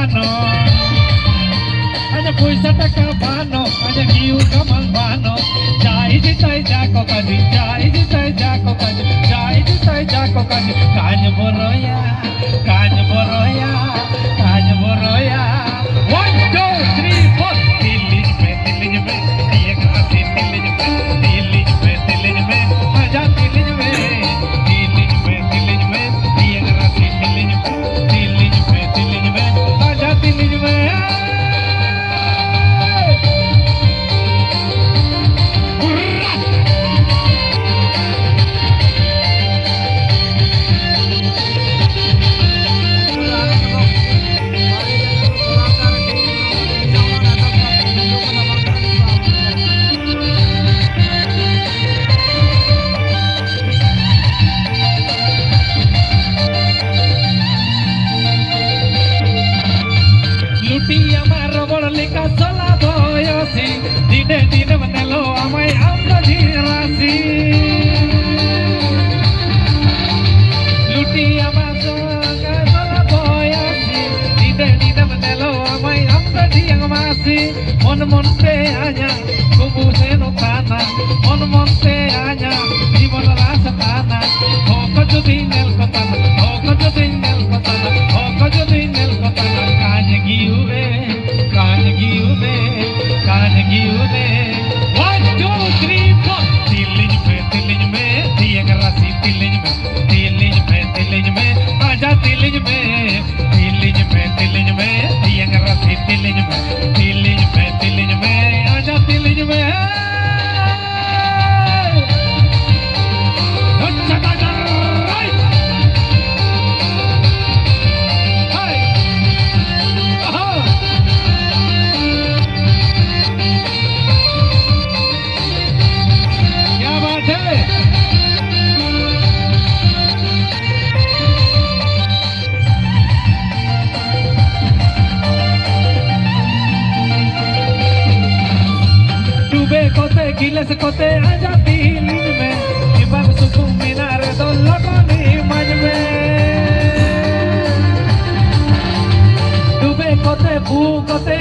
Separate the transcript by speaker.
Speaker 1: bano aja puisa taka bano aja kiu kamal bano jai jitai jako kaji jai jitai jako kaji jai jitai jako kaji kaj boroya kaj boroya kaj boroya 1 2 3 4 Delhi में ये गाती दिल्ली में आजा दिल्ली में ये गाती दिल्ली में आजा दिल्ली में Dine dine menelo amai amda dhirasi luti amasa kasala boyasi dine dine menelo amai amda dhiamasi mon monte anya kubu seno kana mon monte anya jibon rasa kana hoko jodi nel kotana hoko jodi nel kotana hoko jodi nel kotana kanye giube kanye giube कान गियो ने 1 2 3 4 दिल्ली में दिए गरासी दिल्ली में आजा दिल्ली में दिए गरासी दिल्ली में आजा दिल्ली में Giles kote aja Dilli में Ibab suku minar dolla koni maj में Dube kote bu kote